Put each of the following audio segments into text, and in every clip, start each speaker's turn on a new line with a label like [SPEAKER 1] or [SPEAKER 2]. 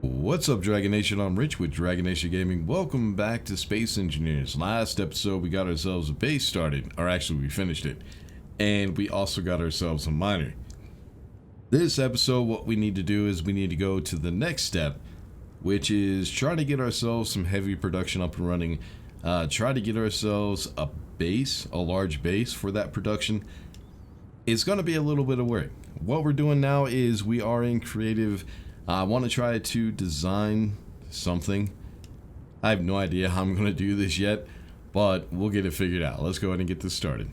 [SPEAKER 1] What's up, Dragon Nation? I'm Rich with Dragon Nation Gaming. Welcome back to Space Engineers. Last episode, we got ourselves a base started, or actually, we finished it, and we also got ourselves a miner. This episode, what we need to do is we need to go to the next step, which is try to get ourselves some heavy production up and running. Try to get ourselves a base, a large base for that production. It's going to be a little bit of work. What we're doing now is we are in creative. I want to try to design something. I have no idea how I'm going to do this yet, but we'll get it figured out. Let's go ahead and get this started.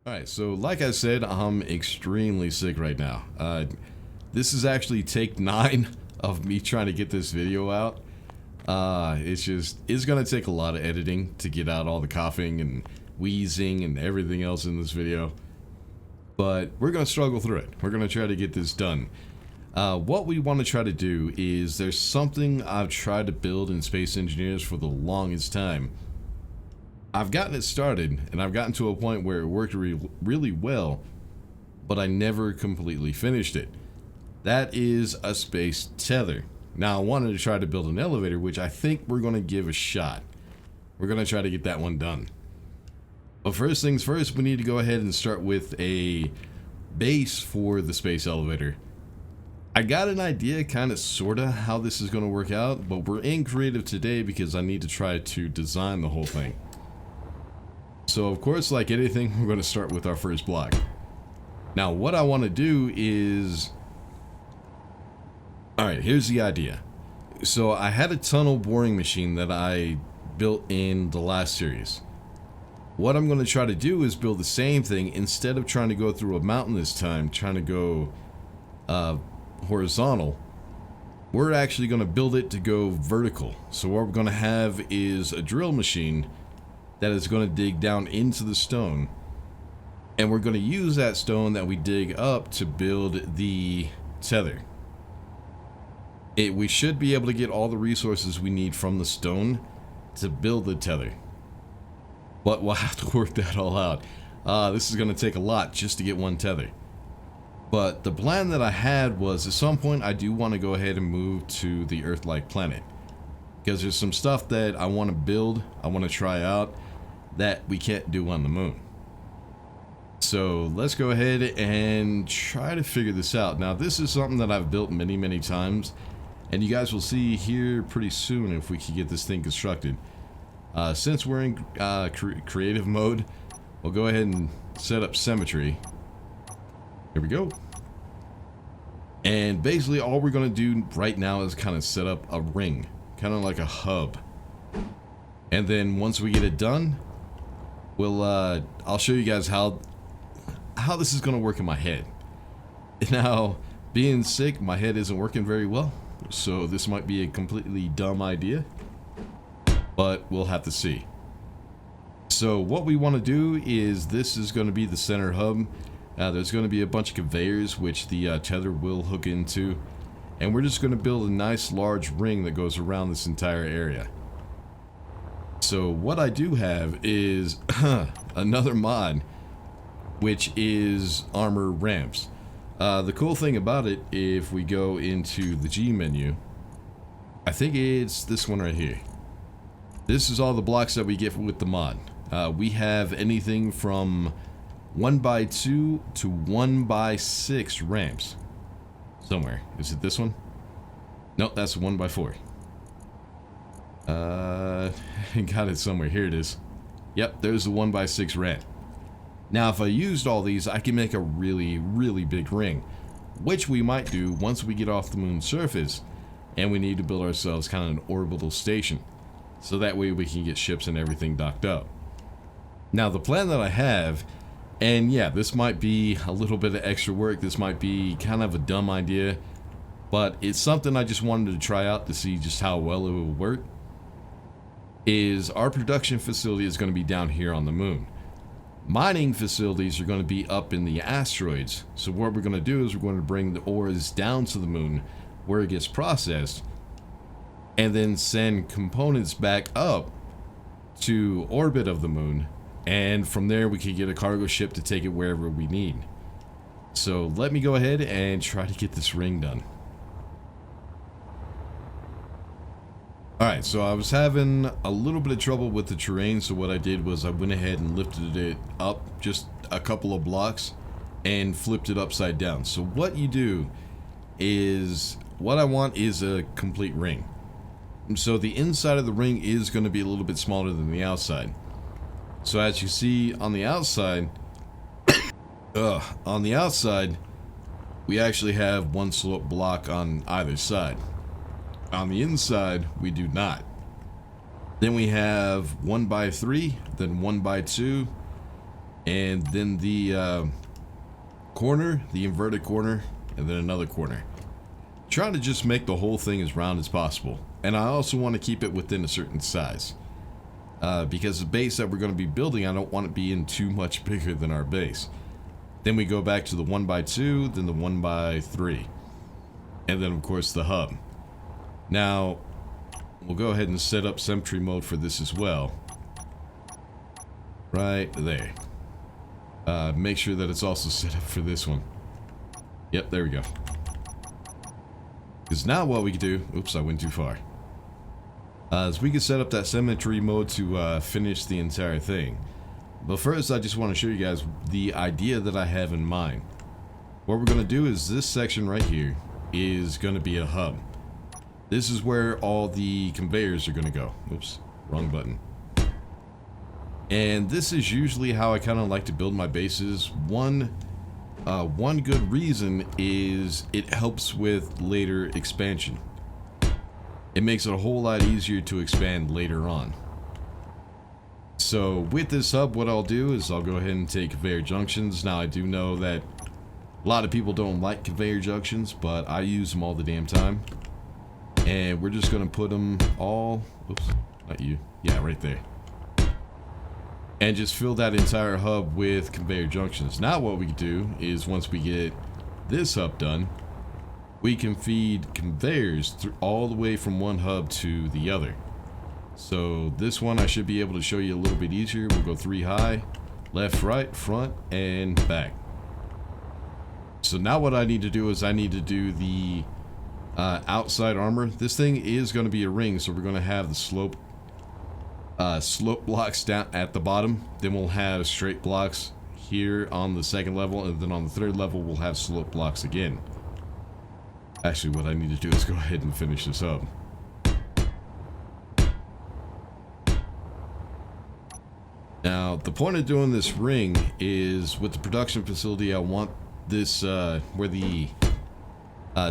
[SPEAKER 1] Alright, so like I said, I'm extremely sick right now. This is actually take 9 of me trying to get this video out. It's gonna take a lot of editing to get out all the coughing and wheezing and everything else in this video, but we're gonna struggle through it. We're gonna try to get this done. What we want to try to do is there's something I've tried to build in Space Engineers for the longest time. I've gotten it started and I've gotten to a point where it worked really well, but I never completely finished it. That is a space tether. Now, I wanted to try to build an elevator, which I think we're going to give a shot. We're going to try to get that one done. But first things first, we need to go ahead and start with a base for the space elevator. I got an idea, kind of, sort of, how this is going to work out, but we're in creative today because I need to try to design the whole thing. So, of course, like anything, we're going to start with our first block. Now, what I want to do is... Alright, here's the idea. So I had a tunnel boring machine that I built in the last series. What I'm going to try to do is build the same thing. Instead of trying to go through a mountain this time, trying to go horizontal, we're actually going to build it to go vertical. So what we're going to have is a drill machine that is going to dig down into the stone. And we're going to use that stone that we dig up to build the tether. We should be able to get all the resources we need from the stone to build the tether. But we'll have to work that all out. This is going to take a lot just to get one tether. But the plan that I had was at some point I do want to go ahead and move to the Earth-like planet. Because there's some stuff that I want to build, I want to try out, that we can't do on the moon. So let's go ahead and try to figure this out. Now, this is something that I've built many times. And you guys will see here pretty soon if we can get this thing constructed. Since we're in creative mode, we'll go ahead and set up symmetry. Here we go. And basically all we're going to do right now is kind of set up a ring. Kind of like a hub. And then once we get it done, I'll show you guys how this is going to work in my head. Now, being sick, my head isn't working very well. So this might be a completely dumb idea, but we'll have to see. So what we want to do is this is going to be the center hub. There's going to be a bunch of conveyors which the tether will hook into, and we're just going to build a nice large ring that goes around this entire area. So what I do have is another mod, which is armor ramps. The cool thing about it, if we go into the G menu, I think it's this one right here. This is all the blocks that we get with the mod. We have anything from 1x2 to 1x6 ramps. Somewhere. Is it this one? Nope, that's 1x4. Got it somewhere. Here it is. Yep, there's the 1x6 ramp. Now, if I used all these, I can make a really big ring, which we might do once we get off the moon's surface, and we need to build ourselves kind of an orbital station, so that way we can get ships and everything docked up. Now, the plan that I have, and yeah, this might be a little bit of extra work, this might be kind of a dumb idea, but it's something I just wanted to try out to see just how well it will work, is our production facility is going to be down here on the moon. Mining facilities are going to be up in the asteroids. So what we're going to do is we're going to bring the ores down to the moon where it gets processed, and then send components back up to orbit of the moon And from there, we can get a cargo ship to take it wherever we need. So let me go ahead and try to get this ring done. Alright, so I was having a little bit of trouble with the terrain, so what I did was I went ahead and lifted it up just a couple of blocks and flipped it upside down. So what you do is, what I want is a complete ring. So the inside of the ring is going to be a little bit smaller than the outside. So as you see on the outside, we actually have one slope block on either side. On the inside, we do not. Then we have 1x3, then 1x2, and then the corner, the inverted corner, and then another corner. Trying to just make the whole thing as round as possible. And I also want to keep it within a certain size. Because the base that we're going to be building, I don't want it being too much bigger than our base. Then we go back to the 1x2, then the 1x3. And then of course the hub. Now, we'll go ahead and set up sentry mode for this as well. Right there. Make sure that it's also set up for this one. Yep, there we go. Because now what we can do... Oops, I went too far. Is we can set up that sentry mode to finish the entire thing. But first, I just want to show you guys the idea that I have in mind. What we're going to do is this section right here is going to be a hub. This is where all the conveyors are going to go. Oops, wrong button. And this is usually how I kind of like to build my bases. One good reason is it helps with later expansion. It makes it a whole lot easier to expand later on. So with this hub, what I'll do is I'll go ahead and take conveyor junctions. Now I do know that a lot of people don't like conveyor junctions, but I use them all the damn time. And we're just going to put them all... Oops, not you. Yeah, right there. And just fill that entire hub with conveyor junctions. Now what we can do is once we get this hub done, we can feed conveyors through all the way from one hub to the other. So this one I should be able to show you a little bit easier. We'll go 3 high, left, right, front, and back. So now what I need to do is I need to do the outside armor. This thing is going to be a ring, so we're going to have the slope blocks down at the bottom. Then we'll have straight blocks here on the second level, and then on the third level we'll have slope blocks again. Actually, what I need to do is go ahead and finish this up. Now, the point of doing this ring is with the production facility, I want this, where the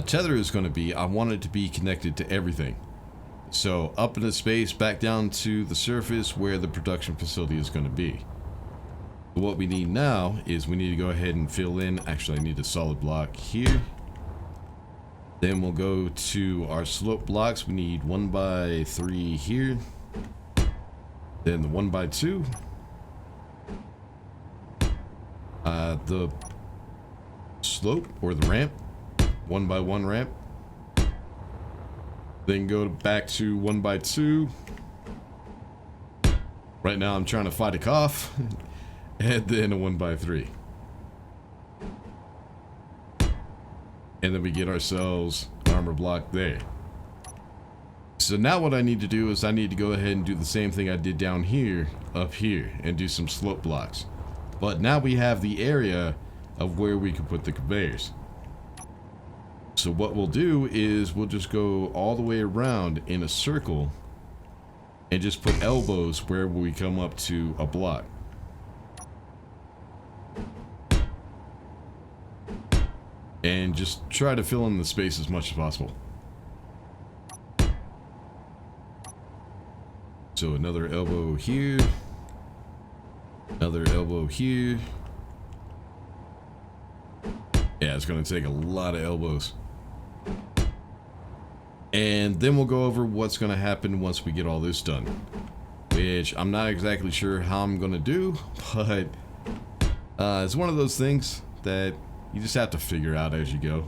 [SPEAKER 1] tether is going to be, I want it to be connected to everything. So, up into space, back down to the surface where the production facility is going to be. What we need now is we need to go ahead and fill in, actually I need a solid block here. Then we'll go to our slope blocks. We need 1x3 here. Then the 1x2. The slope or the ramp. 1x1 ramp. Then go back to 1x2. Right now I'm trying to fight a cough. And then a 1x3. And then we get ourselves an armor block there. So now what I need to do is I need to go ahead and do the same thing I did down here, up here, and do some slope blocks. But now we have the area of where we can put the conveyors. So what we'll do is we'll just go all the way around in a circle and just put elbows wherever we come up to a block. And just try to fill in the space as much as possible. So another elbow here. Another elbow here. Yeah, it's going to take a lot of elbows. And then we'll go over what's going to happen once we get all this done. Which I'm not exactly sure how I'm going to do, but it's one of those things that you just have to figure out as you go.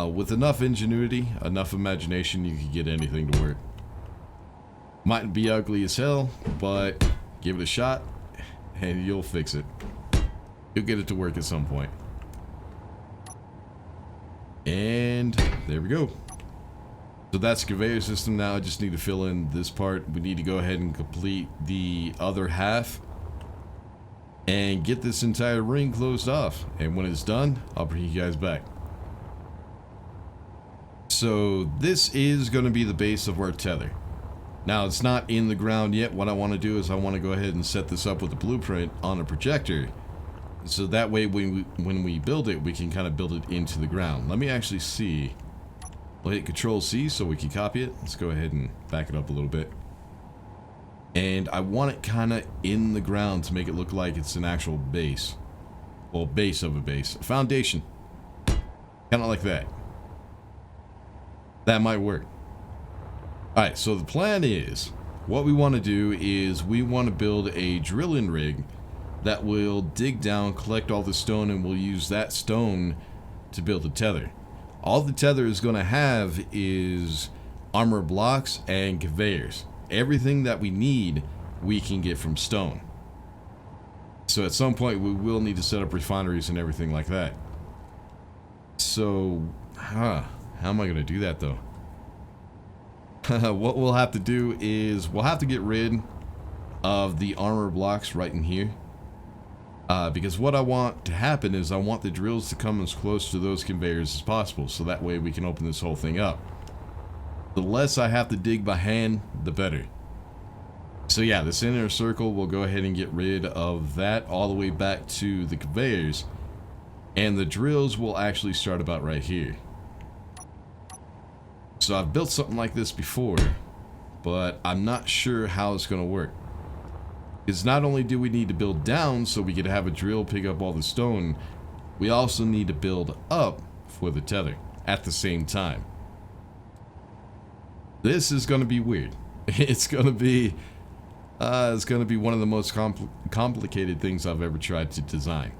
[SPEAKER 1] With enough ingenuity, enough imagination, you can get anything to work. Might be ugly as hell, but Give it a shot, and you'll fix it. You'll get it to work at some point. And there we go. So that's the conveyor system. Now I just need to fill in this part. We need to go ahead and complete the other half and get this entire ring closed off. And when it's done, I'll bring you guys back. So this is going to be the base of our tether. Now it's not in the ground yet. What I want to do is I want to go ahead and set this up with a blueprint on a projector. So that way when we build it, we can kind of build it into the ground. Let me actually see. We'll hit Control C so we can copy it. Let's go ahead and back it up a little bit. And I want it kind of in the ground to make it look like it's an actual base. Well, base of a base. A foundation. Kind of like that. That might work. Alright, so the plan is, what we want to do is we want to build a drilling rig that will dig down, collect all the stone, and we'll use that stone to build the tether. All the tether is going to have is armor blocks and conveyors. Everything that we need, we can get from stone. So at some point, we will need to set up refineries and everything like that. So, how am I going to do that, though? What we'll have to do is we'll have to get rid of the armor blocks right in here. Because what I want to happen is I want the drills to come as close to those conveyors as possible, so that way we can open this whole thing up. The less I have to dig by hand, the better. So yeah, this inner circle, we'll go ahead and get rid of that all the way back to the conveyors. And the drills will actually start about right here. So I've built something like this before, but I'm not sure how it's going to work. Because not only do we need to build down so we could have a drill pick up all the stone, we also need to build up for the tether at the same time. This is going to be weird. It's going to be one of the most complicated things I've ever tried to design.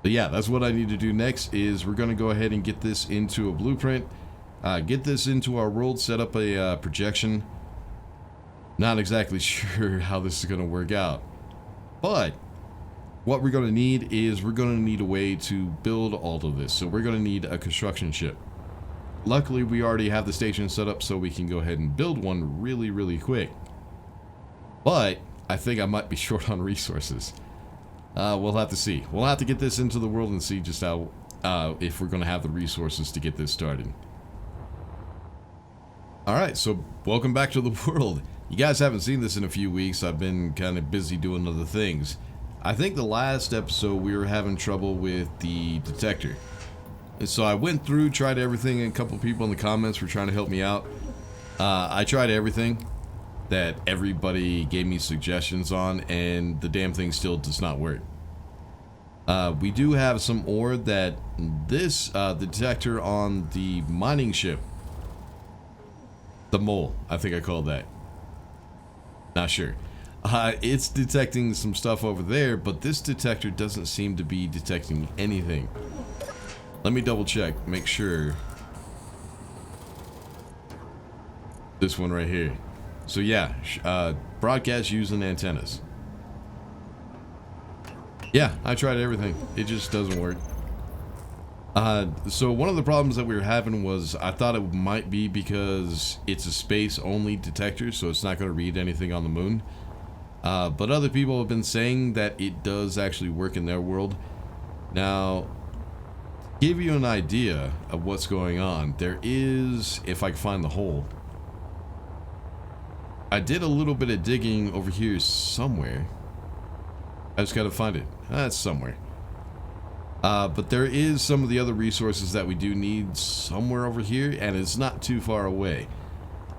[SPEAKER 1] But yeah, that's what I need to do next. Is we're going to go ahead and get this into a blueprint, get this into our world, set up a projection. Not exactly sure how this is going to work out, but what we're going to need is we're going to need a way to build all of this. So we're going to need a construction ship. Luckily, we already have the station set up, so we can go ahead and build one really quick. But I think I might be short on resources. We'll have to see. We'll have to get this into the world and see just how if we're going to have the resources to get this started. Alright, so welcome back to the world. You guys haven't seen this in a few weeks. I've been kind of busy doing other things. I think the last episode we were having trouble with the detector. And so I went through, tried everything, and a couple people in the comments were trying to help me out. I tried everything that everybody gave me suggestions on, and the damn thing still does not work. We do have some ore that the detector on the mining ship, the mole, I think I called that. Not sure. It's detecting some stuff over there, but this detector doesn't seem to be detecting anything. Let me double check, make sure. This one right here. So yeah, broadcast using antennas. Yeah, I tried everything. It just doesn't work. So one of the problems that we were having was I thought it might be because it's a space-only detector, so it's not going to read anything on the moon. But other people have been saying that it does actually work in their world. Now, to give you an idea of what's going on, there is, if I can find the hole, I did a little bit of digging over here somewhere. I just gotta find it. It's somewhere. But there is some of the other resources that we do need somewhere over here, and it's not too far away.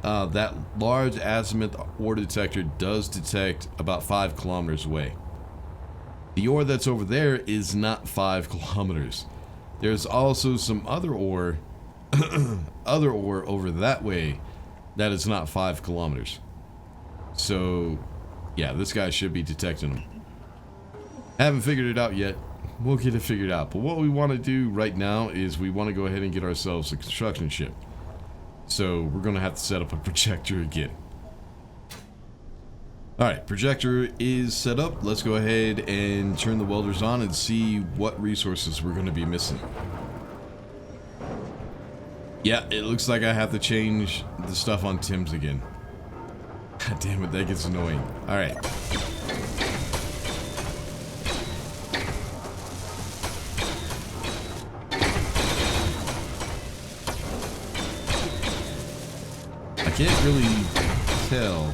[SPEAKER 1] That large azimuth ore detector does detect about 5 kilometers away. The ore that's over there is not 5 kilometers. There's also some other ore, over that way that is not 5 kilometers. So, yeah, this guy should be detecting them. Haven't figured it out yet. We'll get it figured out. But what we want to do right now is we want to go ahead and get ourselves a construction ship. So we're going to have to set up a projector again. Alright, projector is set up. Let's go ahead and turn the welders on and see what resources we're going to be missing. Yeah, it looks like I have to change the stuff on Tim's again. God damn it, that gets annoying. Alright. I can't really tell.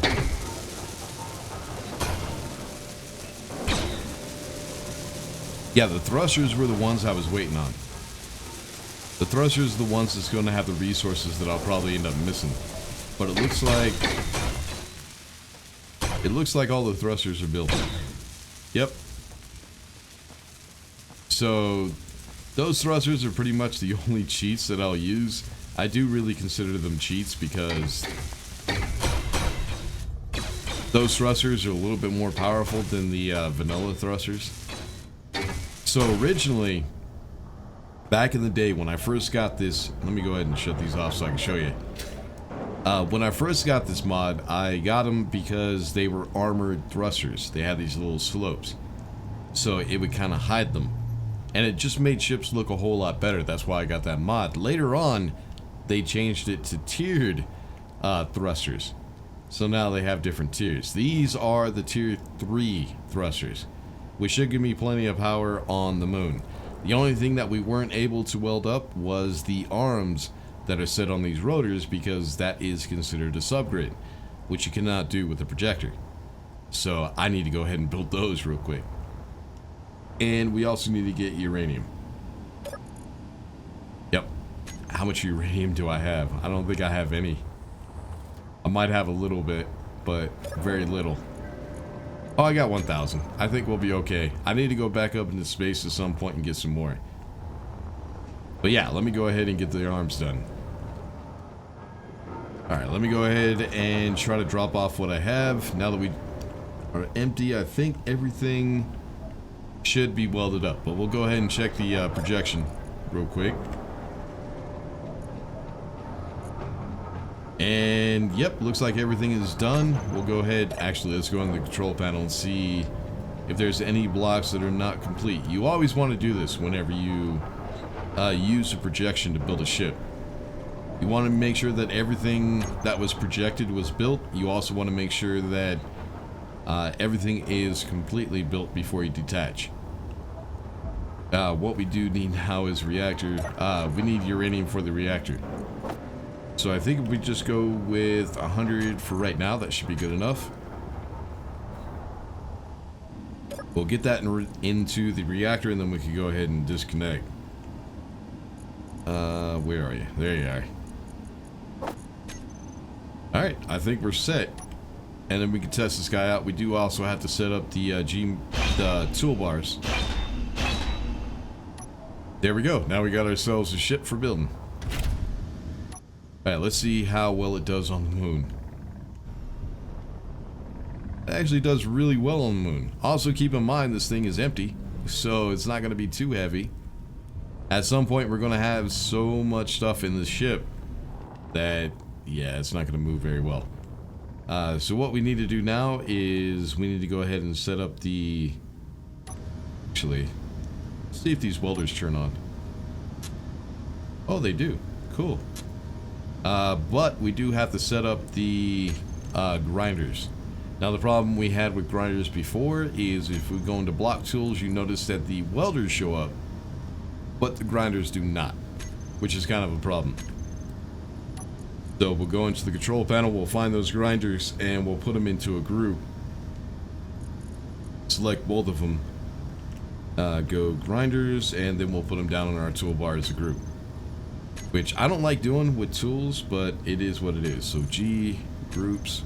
[SPEAKER 1] Yeah, the thrusters were the ones I was waiting on. The thrusters are the ones that's going to have the resources that I'll probably end up missing. But it looks like all the thrusters are built. Yep. So those thrusters are pretty much the only cheats that I'll use. I do really consider them cheats because those thrusters are a little bit more powerful than the vanilla thrusters. So originally, back in the day when I first got this, let me go ahead and shut these off so I can show you. When I first got this mod, I got them because they were armored thrusters. They had these little slopes, so it would kind of hide them, and it just made ships look a whole lot better. That's why I got that mod. Later on, they changed it to tiered thrusters, so now they have different tiers. These are the tier 3 thrusters, which should give me plenty of power on the moon. The only thing that we weren't able to weld up was the arms that are set on these rotors, because that is considered a subgrid, which you cannot do with a projector. So I need to go ahead and build those real quick. And we also need to get uranium. Yep. How much uranium do I have? I don't think I have any. I might have a little bit, but very little. Oh, I got 1,000. I think we'll be okay. I need to go back up into space at some point and get some more. But yeah, let me go ahead and get the arms done. Alright, let me go ahead and try to drop off what I have. Now that we are empty, I think everything should be welded up. But we'll go ahead and check the projection real quick. And yep, looks like everything is done. We'll go ahead, actually let's go on the control panel and see if there's any blocks that are not complete. You always want to do this whenever you use a projection to build a ship. You want to make sure that everything that was projected was built. You also want to make sure that everything is completely built before you detach. What we do need now is reactor. We need uranium for the reactor. So I think if we just go with 100 for right now, that should be good enough. We'll get that into the reactor, and then we can go ahead and disconnect. Where are you? There you are. Alright, I think we're set. And then we can test this guy out. We do also have to set up the toolbars. There we go. Now we got ourselves a ship for building. Alright, let's see how well it does on the moon. It actually does really well on the moon. Also, keep in mind this thing is empty, so it's not going to be too heavy. At some point, we're going to have so much stuff in this ship that, yeah, it's not going to move very well. So what we need to do now is we need to go ahead and set up the... Actually, let's see if these welders turn on. Oh, they do. Cool. But we do have to set up the grinders. Now the problem we had with grinders before is if we go into block tools, you notice that the welders show up, but the grinders do not, which is kind of a problem. So we'll go into the control panel, we'll find those grinders, and we'll put them into a group. Select both of them, go grinders, and then we'll put them down on our toolbar as a group. Which I don't like doing with tools, but it is what it is. So G, groups,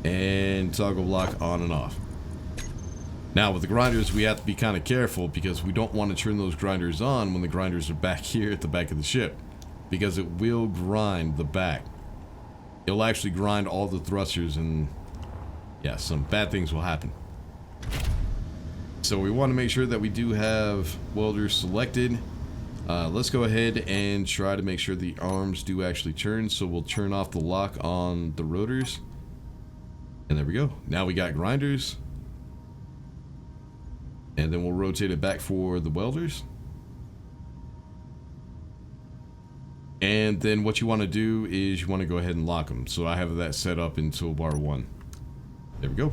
[SPEAKER 1] and toggle block on and off. Now with the grinders, we have to be kind of careful because we don't want to turn those grinders on when the grinders are back here at the back of the ship, because it will grind the back. It'll actually grind all the thrusters, and yeah, some bad things will happen. So we want to make sure that we do have welders selected. Let's go ahead and try to make sure the arms do actually turn. So we'll turn off the lock on the rotors. And there we go. Now we got grinders. And then we'll rotate it back for the welders. And then what you want to do is you want to go ahead and lock them. So I have that set up in toolbar 1. There we go.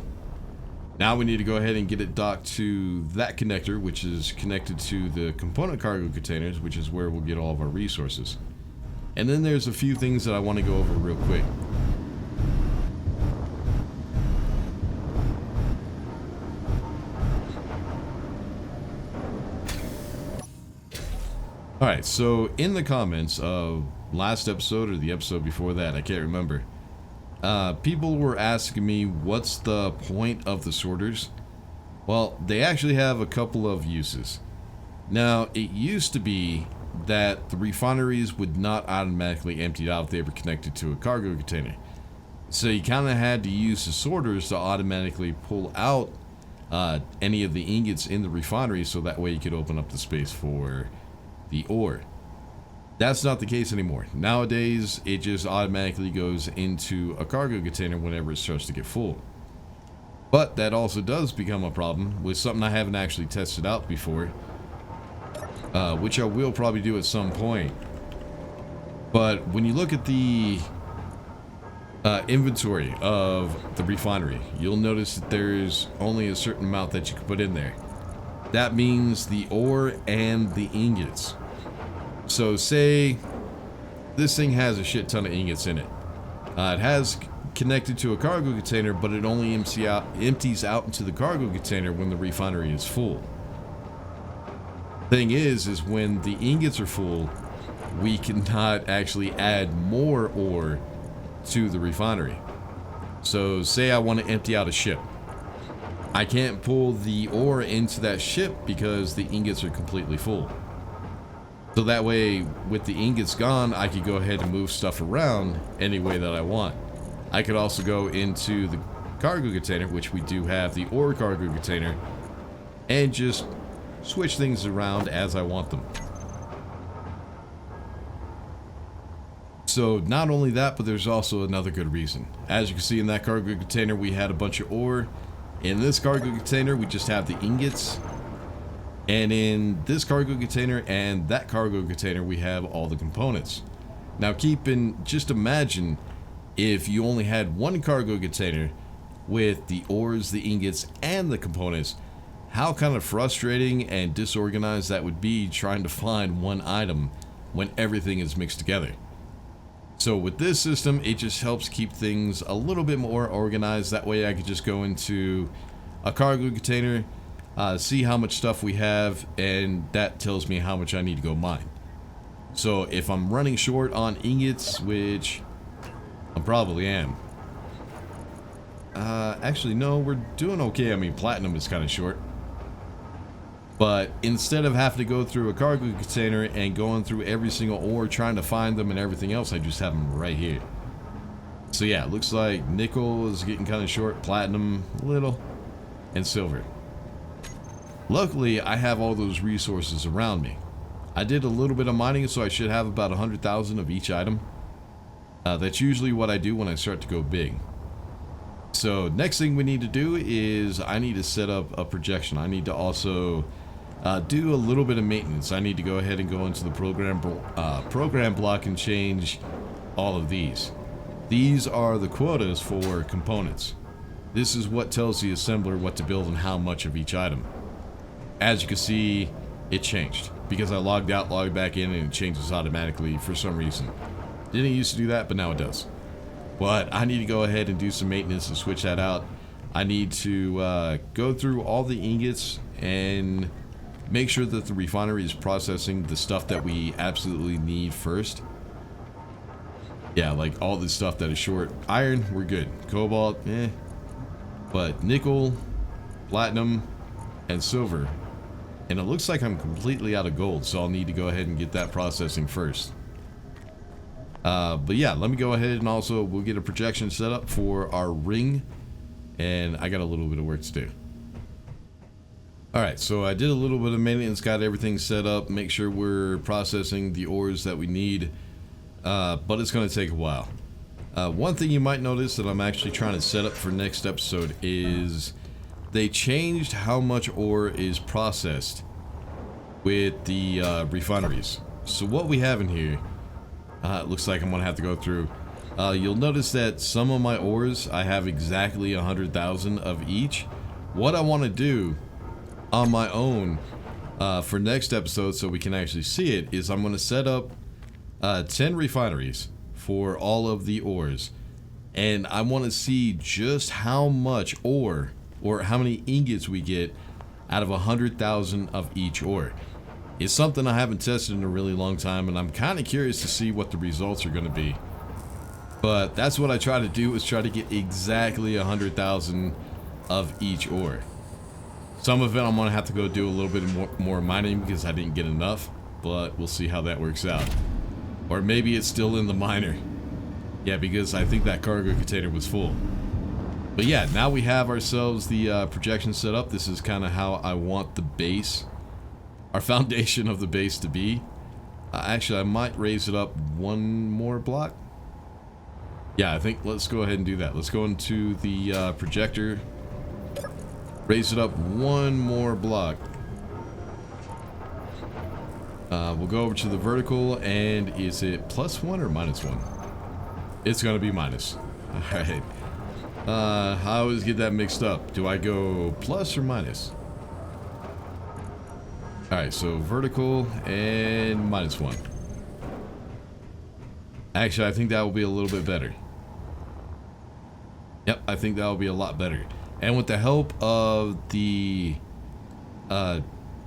[SPEAKER 1] Now we need to go ahead and get it docked to that connector, which is connected to the component cargo containers, which is where we'll get all of our resources. And then there's a few things that I want to go over real quick. Alright, so in the comments of last episode or the episode before that, I can't remember, people were asking me what's the point of the sorters. Well, they actually have a couple of uses. Now, it used to be that the refineries would not automatically empty out if they were connected to a cargo container. So you kind of had to use the sorters to automatically pull out any of the ingots in the refinery, so that way you could open up the space for the ore. That's not the case anymore. Nowadays, it just automatically goes into a cargo container whenever it starts to get full. But that also does become a problem with something I haven't actually tested out before, which I will probably do at some point. But when you look at the inventory of the refinery, you'll notice that there's only a certain amount that you can put in there. That means the ore and the ingots. So say this thing has a shit ton of ingots in it. It has connected to a cargo container, but it only empties out into the cargo container when the refinery is full. Thing is when the ingots are full, we cannot actually add more ore to the refinery. So say I want to empty out a ship. I can't pull the ore into that ship because the ingots are completely full. So that way, with the ingots gone, I could go ahead and move stuff around any way that I want. I could also go into the cargo container, which we do have the ore cargo container, and just switch things around as I want them. So not only that, but there's also another good reason. As you can see in that cargo container, we had a bunch of ore. In this cargo container, we just have the ingots. And in this cargo container and that cargo container, we have all the components. Now just imagine if you only had one cargo container with the ores, the ingots, and the components, how kind of frustrating and disorganized that would be trying to find one item when everything is mixed together. So with this system, it just helps keep things a little bit more organized. That way I could just go into a cargo container, see how much stuff we have, and that tells me how much I need to go mine. So if I'm running short on ingots, which I probably am. Actually, no, we're doing okay. I mean, platinum is kind of short. But instead of having to go through a cargo container and going through every single ore trying to find them and everything else, I just have them right here. So yeah, it looks like nickel is getting kind of short, platinum a little, and silver. Luckily, I have all those resources around me. I did a little bit of mining, so I should have about 100,000 of each item. That's usually what I do when I start to go big. So next thing we need to do is I need to set up a projection. I need to also do a little bit of maintenance. I need to go ahead and go into the program block and change all of these. These are the quotas for components. This is what tells the assembler what to build and how much of each item. As you can see, it changed because I logged out, logged back in, and it changes automatically for some reason. Didn't used to do that, but now it does. But I need to go ahead and do some maintenance and switch that out. I need to go through all the ingots and make sure that the refinery is processing the stuff that we absolutely need first. Yeah, like all the stuff that is short. Iron, we're good. Cobalt, but nickel, platinum, and silver. And it looks like I'm completely out of gold, so I'll need to go ahead and get that processing first. But yeah, let me go ahead and also we'll get a projection set up for our ring. And I got a little bit of work to do. Alright, so I did a little bit of maintenance, got everything set up, make sure we're processing the ores that we need. But it's going to take a while. One thing you might notice that I'm actually trying to set up for next episode is they changed how much ore is processed with the refineries. So what we have in here, it looks like I'm gonna have to go through. You'll notice that some of my ores, I have exactly 100,000 of each. What I want to do on my own for next episode, so we can actually see it, is I'm going to set up 10 refineries for all of the ores, and I want to see just how much ore or how many ingots we get out of 100,000 of each ore. It's something I haven't tested in a really long time, and I'm kind of curious to see what the results are going to be. But that's what I try to do, is try to get exactly 100,000 of each ore. Some of it I'm going to have to go do a little bit more mining because I didn't get enough, but we'll see how that works out. Or maybe it's still in the miner. Yeah, because I think that cargo container was full. But yeah, now we have ourselves the projection set up. This is kind of how I want the base, our foundation of the base to be. Actually, I might raise it up one more block. Yeah, I think let's go ahead and do that. Let's go into the projector, raise it up one more block. We'll go over to the vertical, and is it +1 or -1? It's gonna be minus. Alright. I always get that mixed up. Do I go plus or minus? Alright, so vertical and -1. Actually, I think that will be a little bit better. Yep, I think that will be a lot better. And with the help of the...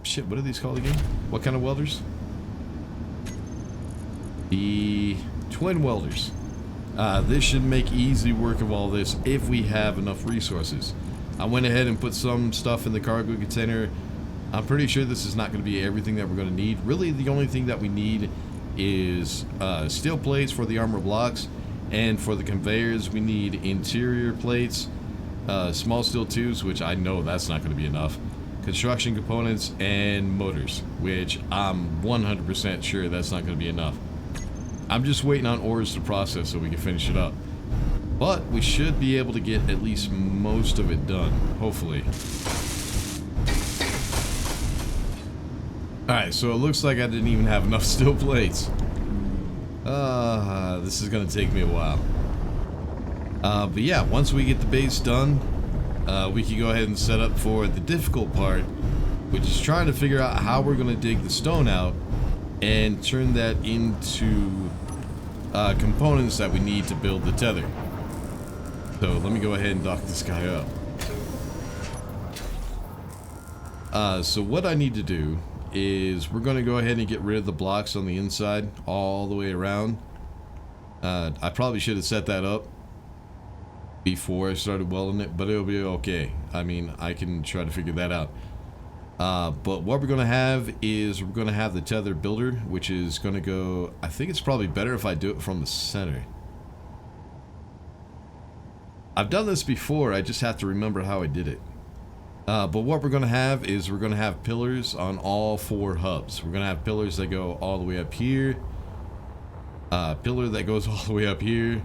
[SPEAKER 1] shit, what are these called again? What kind of welders? The twin welders. This should make easy work of all this if we have enough resources. I went ahead and put some stuff in the cargo container. I'm pretty sure this is not going to be everything that we're going to need. Really, the only thing that we need is steel plates for the armor blocks, and for the conveyors we need interior plates, small steel tubes, which I know that's not going to be enough, construction components, and motors, which I'm 100% sure that's not going to be enough. I'm just waiting on ores to process so we can finish it up. But we should be able to get at least most of it done, hopefully. Alright, so it looks like I didn't even have enough steel plates. This is going to take me a while. But yeah, once we get the base done, we can go ahead and set up for the difficult part, which is trying to figure out how we're going to dig the stone out and turn that into components that we need to build the tether. So let me go ahead and dock this guy up. So what I need to do is we're going to go ahead and get rid of the blocks on the inside all the way around. I probably should have set that up before I started welding it, but it'll be okay. I mean, I can try to figure that out. But what we're going to have is we're going to have the tether builder, which is going to go... I think it's probably better if I do it from the center. I've done this before, I just have to remember how I did it. But what we're going to have is we're going to have pillars on all 4 hubs. We're going to have pillars that go all the way up here. Pillar that goes all the way up here.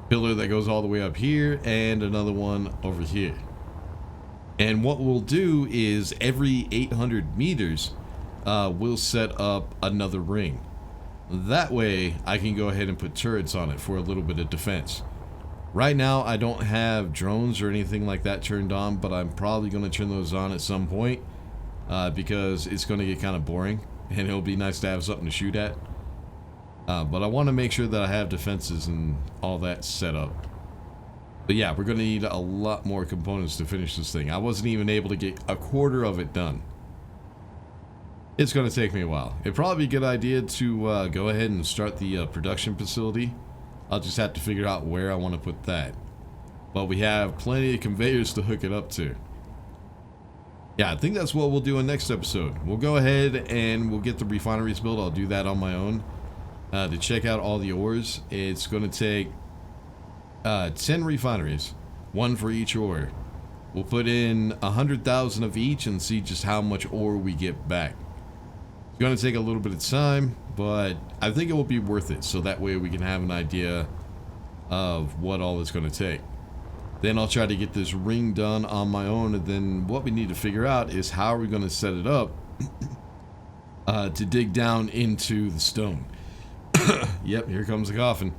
[SPEAKER 1] Pillar that goes all the way up here. And another one over here. And what we'll do is every 800 meters, we'll set up another ring. That way, I can go ahead and put turrets on it for a little bit of defense. Right now, I don't have drones or anything like that turned on, but I'm probably going to turn those on at some point because it's going to get kind of boring, and it'll be nice to have something to shoot at. But I want to make sure that I have defenses and all that set up. But yeah, we're going to need a lot more components to finish this thing. I wasn't even able to get a quarter of it done. It's going to take me a while. It'd probably be a good idea to go ahead and start the production facility. I'll just have to figure out where I want to put that. But we have plenty of conveyors to hook it up to. Yeah, I think that's what we'll do in next episode. We'll go ahead and we'll get the refineries built. I'll do that on my own. To check out all the ores, it's going to take 10 refineries, 1 for each ore. We'll put in 100,000 of each and see just how much ore we get back. It's going to take a little bit of time, but I think it will be worth it, so that way we can have an idea of what all it's going to take. Then I'll try to get this ring done on my own, and then what we need to figure out is how are we going to set it up to dig down into the stone. Yep, here comes the coffin.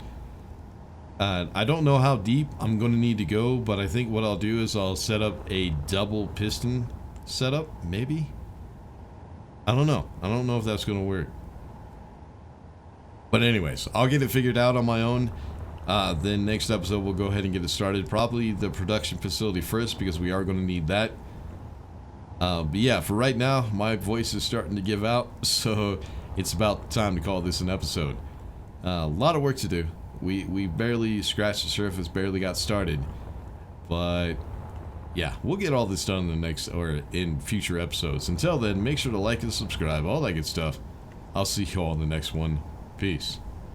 [SPEAKER 1] I don't know how deep I'm going to need to go, but I think what I'll do is I'll set up a double piston setup, maybe? I don't know. I don't know if that's going to work. But anyways, I'll get it figured out on my own. Then next episode, we'll go ahead and get it started. Probably the production facility first, because we are going to need that. But yeah, for right now, my voice is starting to give out, so it's about time to call this an episode. A lot of work to do. We barely scratched the surface, barely got started. But yeah, we'll get all this done in the next, or in future episodes. Until then, make sure to like and subscribe, all that good stuff. I'll see you all in the next one. Peace.